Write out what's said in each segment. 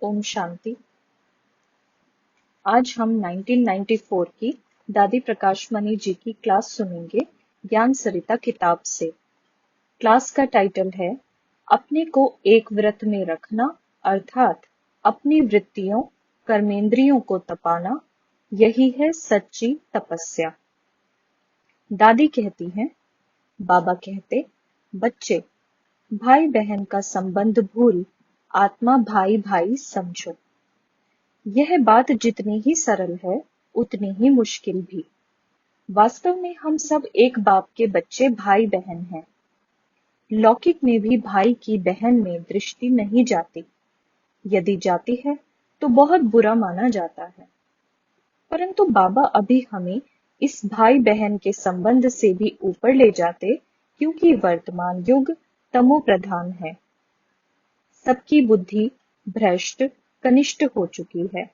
ओम शांति। आज हम 1994 की दादी प्रकाश मणि जी की क्लास सुनेंगे ज्ञान सरिता किताब से। क्लास का टाइटल है अपने को एक व्रत में रखना, अर्थात अपनी वृत्तियों कर्मेंद्रियों को तपाना, यही है सच्ची तपस्या। दादी कहती हैं, बाबा कहते, बच्चे भाई बहन का संबंध भूल आत्मा भाई भाई समझो। यह बात जितनी ही सरल है उतनी ही मुश्किल भी। वास्तव में हम सब एक बाप के बच्चे भाई बहन हैं। लौकिक में भी भाई की बहन में दृष्टि नहीं जाती। यदि जाती है तो बहुत बुरा माना जाता है। परंतु बाबा अभी हमें इस भाई बहन के संबंध से भी ऊपर ले जाते, क्योंकि वर्तमान युग तमो प्रधान है। सबकी बुद्धि भ्रष्ट कनिष्ठ हो चुकी है।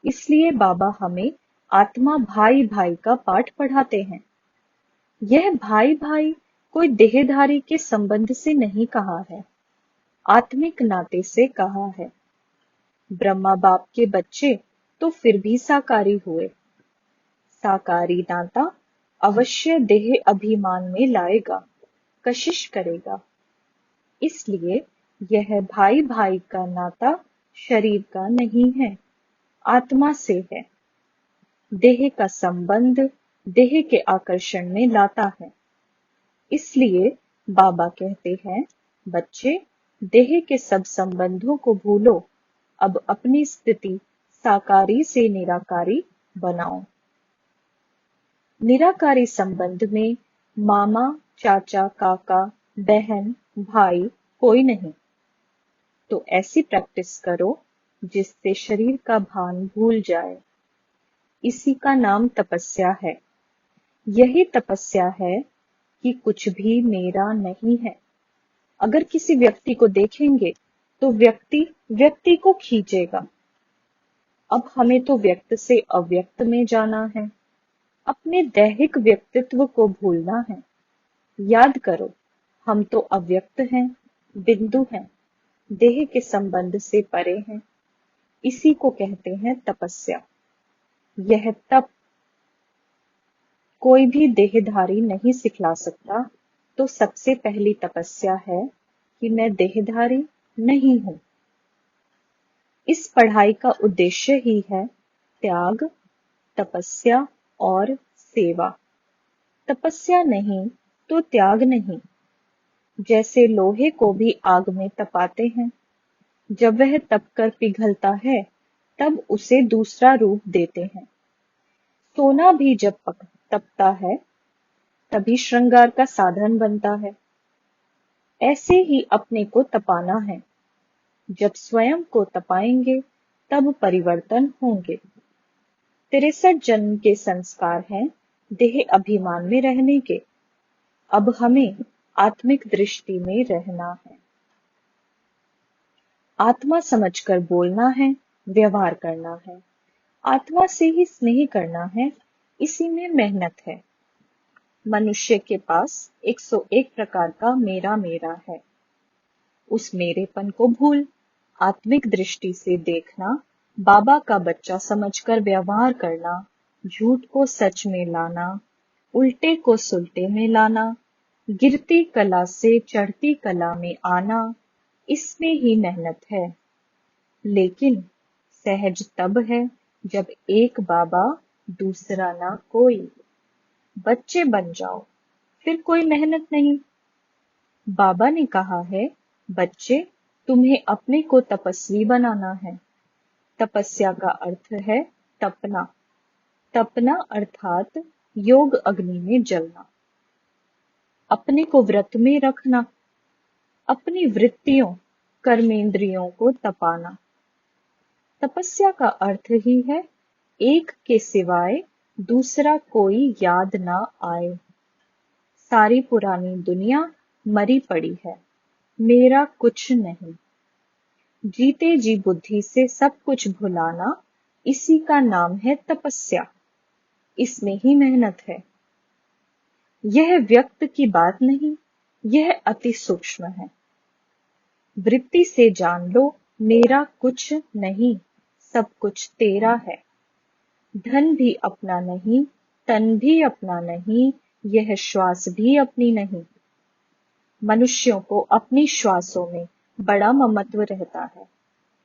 इसलिए बाबा हमें आत्मा भाई भाई का पाठ पढ़ाते हैं। यह भाई भाई कोई देहधारी के संबंध से नहीं कहा है, आत्मिक नाते से कहा है। ब्रह्मा बाप के बच्चे तो फिर भी साकारी हुए। साकारी नाता अवश्य देह अभिमान में लाएगा, कशिश करेगा। इसलिए यह भाई भाई का नाता शरीर का नहीं है, आत्मा से है। देह का संबंध देह के आकर्षण में लाता है। इसलिए बाबा कहते हैं, बच्चे देह के सब संबंधों को भूलो, अब अपनी स्थिति साकारी से निराकारी बनाओ। निराकारी संबंध में मामा चाचा काका बहन भाई कोई नहीं। तो ऐसी प्रैक्टिस करो जिससे शरीर का भान भूल जाए। इसी का नाम तपस्या है। यही तपस्या है कि कुछ भी मेरा नहीं है। अगर किसी व्यक्ति को देखेंगे तो व्यक्ति को खींचेगा। अब हमें तो व्यक्त से अव्यक्त में जाना है। अपने दैहिक व्यक्तित्व को भूलना है। याद करो, हम तो अव्यक्त हैं, बिंदु हैं, देह के संबंध से परे हैं। इसी को कहते हैं तपस्या। यह तप कोई भी देहधारी नहीं सिखला सकता। तो सबसे पहली तपस्या है कि मैं देहधारी नहीं हूं। इस पढ़ाई का उद्देश्य ही है त्याग, तपस्या और सेवा। तपस्या नहीं तो त्याग नहीं। जैसे लोहे को भी आग में तपाते हैं, जब वह तपकर पिघलता है तब उसे दूसरा रूप देते हैं। सोना भी जब तपता है तभी श्रृंगार का साधन बनता है। ऐसे ही अपने को तपाना है। जब स्वयं को तपाएंगे तब परिवर्तन होंगे। 63 जन्म के संस्कार हैं देह अभिमान में रहने के। अब हमें आत्मिक दृष्टि में रहना है। आत्मा समझकर बोलना है, व्यवहार करना है। आत्मा से ही स्नेह करना है, इसी में मेहनत है। मनुष्य के पास 101 प्रकार का मेरा मेरा है। उस मेरेपन को भूल आत्मिक दृष्टि से देखना, बाबा का बच्चा समझकर व्यवहार करना, झूठ को सच में लाना, उल्टे को सुलटे में लाना, गिरती कला से चढ़ती कला में आना, इसमें ही मेहनत है। लेकिन सहज तब है जब एक बाबा दूसरा ना कोई। बच्चे बन जाओ, फिर कोई मेहनत नहीं। बाबा ने कहा है, बच्चे तुम्हें अपने को तपस्वी बनाना है। तपस्या का अर्थ है तपना। तपना अर्थात योग अग्नि में जलना। अपने को व्रत में रखना, अपनी वृत्तियों कर्मेंद्रियों को तपाना। तपस्या का अर्थ ही है एक के सिवाय दूसरा कोई याद ना आए। सारी पुरानी दुनिया मरी पड़ी है, मेरा कुछ नहीं। जीते जी बुद्धि से सब कुछ भुलाना, इसी का नाम है तपस्या। इसमें ही मेहनत है। यह व्यक्त की बात नहीं, यह अति सूक्ष्म है। वृत्ति से जान लो मेरा कुछ नहीं, सब कुछ तेरा है। धन भी अपना नहीं, तन भी अपना नहीं, यह श्वास भी अपनी नहीं। मनुष्यों को अपनी श्वासों में बड़ा ममत्व रहता है,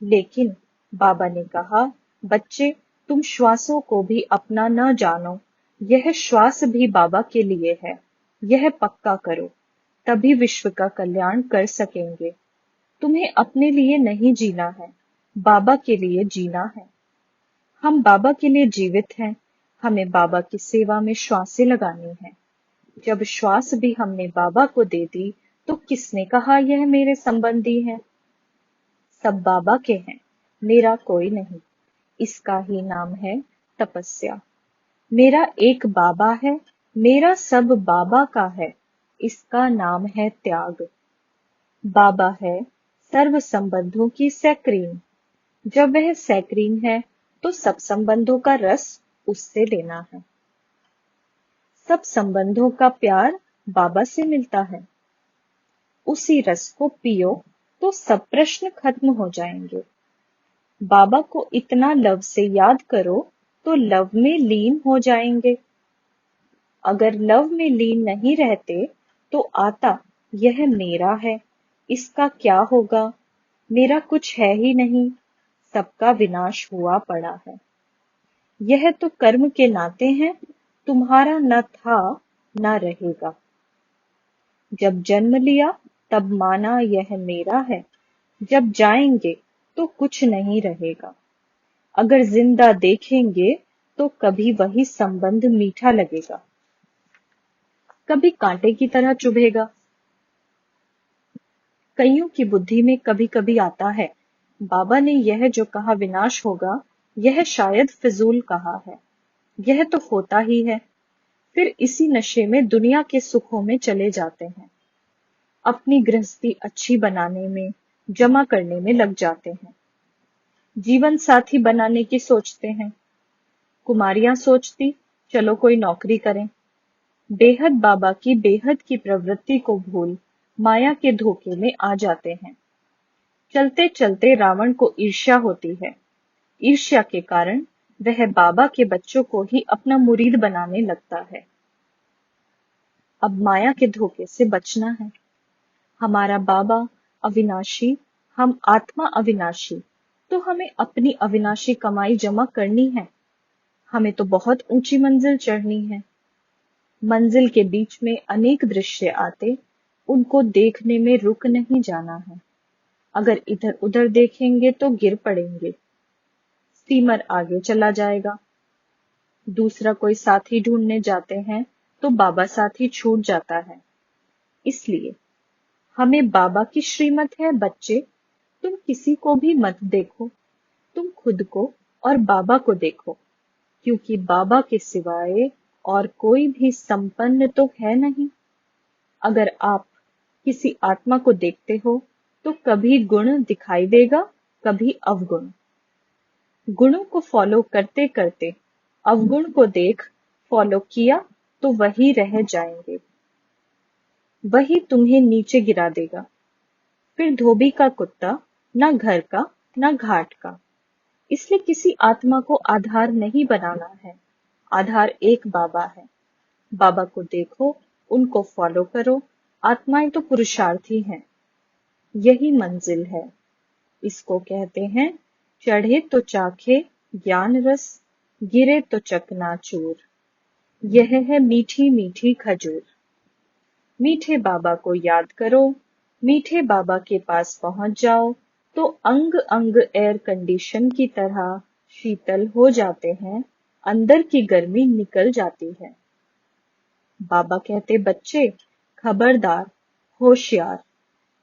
लेकिन बाबा ने कहा, बच्चे, तुम श्वासों को भी अपना न जानो। यह श्वास भी बाबा के लिए है। यह पक्का करो, तभी विश्व का कल्याण कर सकेंगे। तुम्हें अपने लिए नहीं जीना है, बाबा के लिए जीना है। हम बाबा के लिए जीवित हैं। हमें बाबा की सेवा में श्वासें लगानी है। जब श्वास भी हमने बाबा को दे दी, तो किसने कहा यह मेरे संबंधी है? सब बाबा के हैं, मेरा कोई नहीं। इसका ही नाम है तपस्या। मेरा एक बाबा है, मेरा सब बाबा का है। इसका नाम है त्याग। बाबा है सर्व संबंधों की सैक्रीन। जब वह सैक्रीन है, तो सब संबंधों का रस उससे लेना है। सब संबंधों का प्यार बाबा से मिलता है। उसी रस को पियो तो सब प्रश्न खत्म हो जाएंगे। बाबा को इतना लव से याद करो तो लव में लीन हो जाएंगे। अगर लव में लीन नहीं रहते तो आता यह मेरा है, इसका क्या होगा? मेरा कुछ है ही नहीं, सबका विनाश हुआ पड़ा है। यह तो कर्म के नाते हैं, तुम्हारा न था न रहेगा। जब जन्म लिया तब माना यह मेरा है, जब जाएंगे तो कुछ नहीं रहेगा। अगर जिंदा देखेंगे तो कभी वही संबंध मीठा लगेगा, कभी कांटे की तरह चुभेगा। कईयों की बुद्धि में कभी कभी आता है, बाबा ने यह जो कहा विनाश होगा, यह शायद फिजूल कहा है। यह तो होता ही है। फिर इसी नशे में दुनिया के सुखों में चले जाते हैं। अपनी गृहस्थी अच्छी बनाने में, जमा करने में लग जाते हैं। जीवन साथी बनाने की सोचते हैं। कुमारियां सोचती, चलो कोई नौकरी करें। बेहद बाबा की बेहद की प्रवृत्ति को भूल माया के धोखे में आ जाते हैं। चलते चलते रावण को ईर्ष्या होती है। ईर्ष्या के कारण वह बाबा के बच्चों को ही अपना मुरीद बनाने लगता है। अब माया के धोखे से बचना है। हमारा बाबा अविनाशी, हम आत्मा अविनाशी, तो हमें अपनी अविनाशी कमाई जमा करनी है। हमें तो बहुत ऊंची मंजिल चढ़नी है। मंजिल के बीच में अनेक दृश्य आते, उनको देखने में रुक नहीं जाना है। अगर इधर उधर देखेंगे तो गिर पड़ेंगे। स्टीमर आगे चला जाएगा। दूसरा कोई साथी ढूंढने जाते हैं तो बाबा साथी छूट जाता है। इसलिए हमें बाबा की श्रीमत है, बच्चे, तुम किसी को भी मत देखो, तुम खुद को और बाबा को देखो, क्योंकि बाबा के सिवाय और कोई भी संपन्न तो है नहीं। अगर आप किसी आत्मा को देखते हो तो कभी गुण दिखाई देगा, कभी अवगुण। गुणों को फॉलो करते करते अवगुण को देख फॉलो किया तो वही रह जाएंगे। वही तुम्हें नीचे गिरा देगा। फिर धोबी का कुत्ता, ना घर का ना घाट का। इसलिए किसी आत्मा को आधार नहीं बनाना है। आधार एक बाबा है। बाबा को देखो, उनको फॉलो करो। आत्माएं तो पुरुषार्थी हैं। यही मंजिल है। इसको कहते हैं, चढ़े तो चाखे ज्ञान रस, गिरे तो चकनाचूर। यह है मीठी मीठी खजूर। मीठे बाबा को याद करो, मीठे बाबा के पास पहुंच जाओ तो अंग अंग एयर कंडीशन की तरह शीतल हो जाते हैं, अंदर की गर्मी निकल जाती है। बाबा कहते, बच्चे खबरदार, होशियार।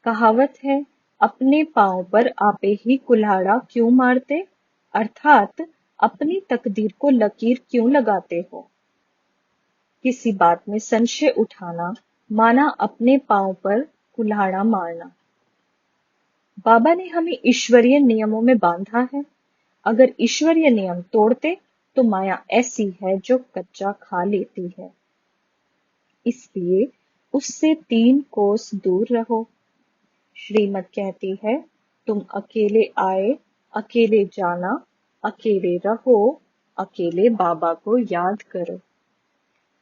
कहावत है, अपने पांव पर आपे ही कुल्हाड़ा क्यों मारते, अर्थात अपनी तकदीर को लकीर क्यों लगाते हो। किसी बात में संशय उठाना माना अपने पांव पर कुल्हाड़ा मारना। बाबा ने हमें ईश्वरीय नियमों में बांधा है। अगर ईश्वरीय नियम तोड़ते तो माया ऐसी है जो कच्चा खा लेती है। इसलिए उससे 3 कोस दूर रहो। श्रीमत कहती है, तुम अकेले आए, अकेले जाना, अकेले रहो, अकेले बाबा को याद करो।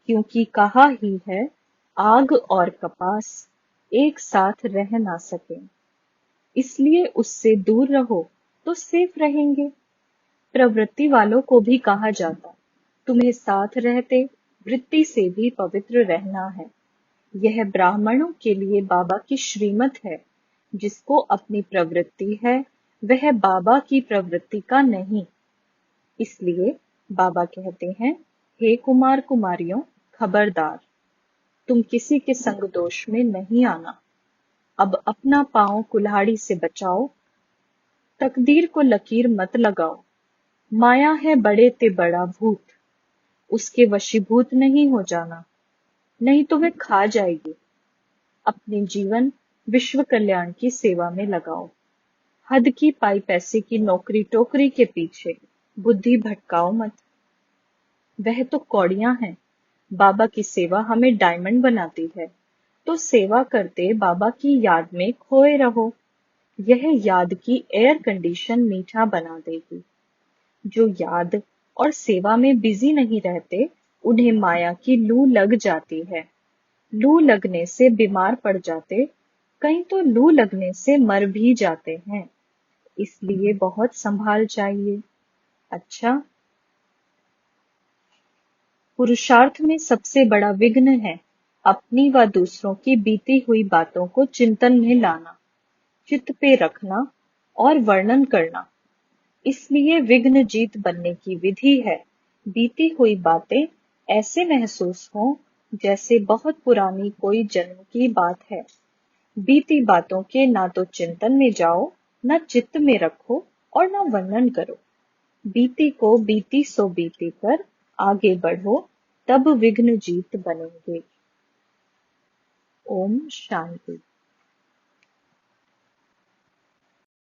क्योंकि कहा ही है, आग और कपास एक साथ रह ना सके, इसलिए उससे दूर रहो तो सेफ रहेंगे। प्रवृत्ति वालों को भी कहा जाता, तुम्हें साथ रहते वृत्ति से भी पवित्र रहना है। यह ब्राह्मणों के लिए बाबा की श्रीमत है। जिसको अपनी प्रवृत्ति है वह बाबा की प्रवृत्ति का नहीं। इसलिए बाबा कहते हैं, हे कुमार कुमारियों, खबरदार, तुम किसी के संग दोष में नहीं आना। अब अपना पांव कुल्हाड़ी से बचाओ, तकदीर को लकीर मत लगाओ। माया है बड़े ते बड़ा भूत, उसके वशीभूत नहीं हो जाना, नहीं तो वह खा जाएगी। अपने जीवन विश्व कल्याण की सेवा में लगाओ। हद की पाई पैसे की नौकरी टोकरी के पीछे बुद्धि भटकाओ मत। वह तो कौड़ियां हैं। बाबा की सेवा हमें डायमंड बनाती है। तो सेवा करते बाबा की याद में खोए रहो। यह याद की एयर कंडीशन मीठा बना देगी। जो याद और सेवा में बिजी नहीं रहते, उन्हें माया की लू लग जाती है। लू लगने से बीमार पड़ जाते, कहीं तो लू लगने से मर भी जाते हैं। इसलिए बहुत संभाल चाहिए। अच्छा, पुरुषार्थ में सबसे बड़ा विघ्न है अपनी व दूसरों की बीती हुई बातों को चिंतन में लाना, चित्त पे रखना और वर्णन करना। इसलिए विघ्न जीत बनने की विधि है, बीती हुई बातें ऐसे महसूस हों जैसे बहुत पुरानी कोई जन्म की बात है। बीती बातों के ना तो चिंतन में जाओ, ना चित्त में रखो और ना वर्णन करो। बीती को बीती सो बीती कर आगे बढ़ो, तब विघ्न जीत बनेंगे। ओम शांति।